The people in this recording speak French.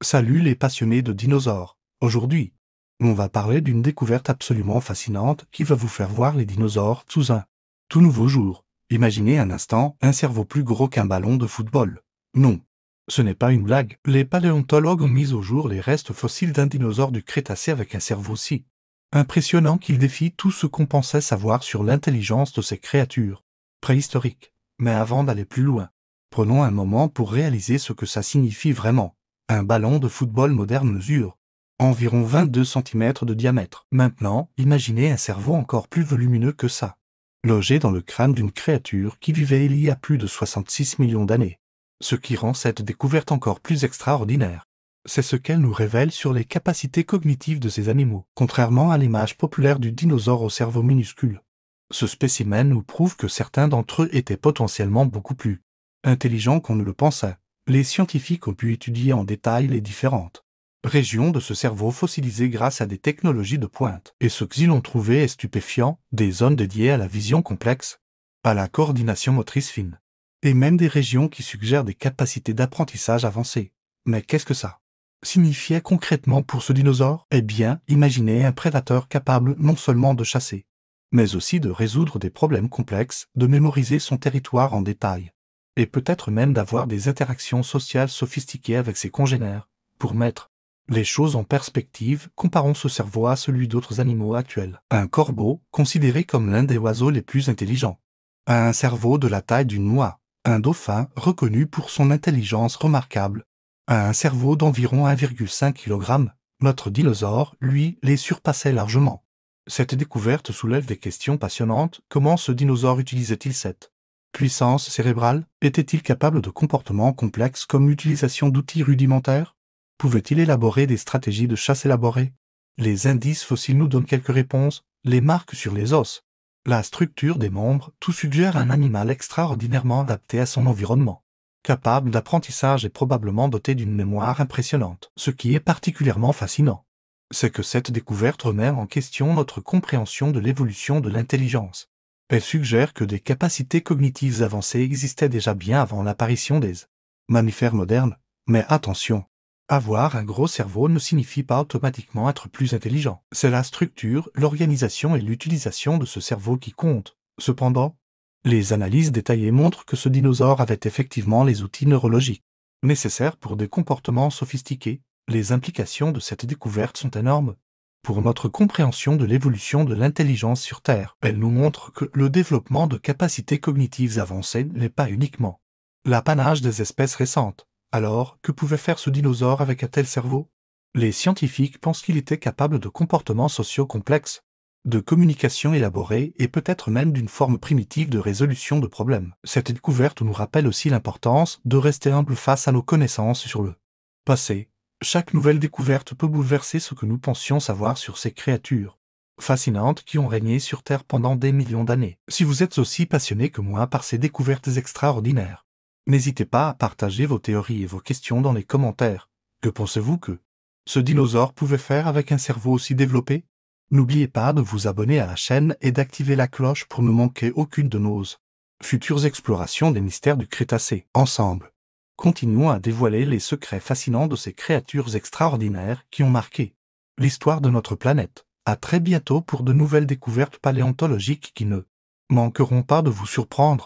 Salut les passionnés de dinosaures. Aujourd'hui, on va parler d'une découverte absolument fascinante qui va vous faire voir les dinosaures sous un tout nouveau jour. Imaginez un instant un cerveau plus gros qu'un ballon de football. Non, ce n'est pas une blague. Les paléontologues ont mis au jour les restes fossiles d'un dinosaure du Crétacé avec un cerveau si impressionnant qu'il défie tout ce qu'on pensait savoir sur l'intelligence de ces créatures préhistoriques. Mais avant d'aller plus loin, prenons un moment pour réaliser ce que ça signifie vraiment. Un ballon de football moderne mesure environ 22 cm de diamètre. Maintenant, imaginez un cerveau encore plus volumineux que ça, logé dans le crâne d'une créature qui vivait il y a plus de 66 millions d'années. Ce qui rend cette découverte encore plus extraordinaire, c'est ce qu'elle nous révèle sur les capacités cognitives de ces animaux. Contrairement à l'image populaire du dinosaure au cerveau minuscule, ce spécimen nous prouve que certains d'entre eux étaient potentiellement beaucoup plus intelligents qu'on ne le pensait. Les scientifiques ont pu étudier en détail les différentes régions de ce cerveau fossilisé grâce à des technologies de pointe. Et ce qu'ils ont trouvé est stupéfiant, des zones dédiées à la vision complexe, à la coordination motrice fine, et même des régions qui suggèrent des capacités d'apprentissage avancées. Mais qu'est-ce que ça signifiait concrètement pour ce dinosaure? Eh bien, imaginez un prédateur capable non seulement de chasser, mais aussi de résoudre des problèmes complexes, de mémoriser son territoire en détail, et peut-être même d'avoir des interactions sociales sophistiquées avec ses congénères. Pour mettre les choses en perspective, comparons ce cerveau à celui d'autres animaux actuels. Un corbeau, considéré comme l'un des oiseaux les plus intelligents, a un cerveau de la taille d'une noix. Un dauphin, reconnu pour son intelligence remarquable, a un cerveau d'environ 1,5 kg. Notre dinosaure, lui, les surpassait largement. Cette découverte soulève des questions passionnantes. Comment ce dinosaure utilisait-il cette puissance cérébrale? Était-il capable de comportements complexes comme l'utilisation d'outils rudimentaires? Pouvait-il élaborer des stratégies de chasse élaborées? Les indices fossiles nous donnent quelques réponses. Les marques sur les os, la structure des membres, tout suggère un animal extraordinairement adapté à son environnement, capable d'apprentissage et probablement doté d'une mémoire impressionnante. Ce qui est particulièrement fascinant, c'est que cette découverte remet en question notre compréhension de l'évolution de l'intelligence. Elle suggère que des capacités cognitives avancées existaient déjà bien avant l'apparition des mammifères modernes. Mais attention, avoir un gros cerveau ne signifie pas automatiquement être plus intelligent. C'est la structure, l'organisation et l'utilisation de ce cerveau qui comptent. Cependant, les analyses détaillées montrent que ce dinosaure avait effectivement les outils neurologiques nécessaires pour des comportements sophistiqués. Les implications de cette découverte sont énormes pour notre compréhension de l'évolution de l'intelligence sur Terre. Elle nous montre que le développement de capacités cognitives avancées n'est pas uniquement l'apanage des espèces récentes. Alors, que pouvait faire ce dinosaure avec un tel cerveau? Les scientifiques pensent qu'il était capable de comportements sociaux complexes, de communication élaborée et peut-être même d'une forme primitive de résolution de problèmes. Cette découverte nous rappelle aussi l'importance de rester humble face à nos connaissances sur le passé. Chaque nouvelle découverte peut bouleverser ce que nous pensions savoir sur ces créatures fascinantes qui ont régné sur Terre pendant des millions d'années. Si vous êtes aussi passionné que moi par ces découvertes extraordinaires, n'hésitez pas à partager vos théories et vos questions dans les commentaires. Que pensez-vous que ce dinosaure pouvait faire avec un cerveau aussi développé? N'oubliez pas de vous abonner à la chaîne et d'activer la cloche pour ne manquer aucune de nos futures explorations des mystères du Crétacé. Ensemble, continuons à dévoiler les secrets fascinants de ces créatures extraordinaires qui ont marqué l'histoire de notre planète. À très bientôt pour de nouvelles découvertes paléontologiques qui ne manqueront pas de vous surprendre.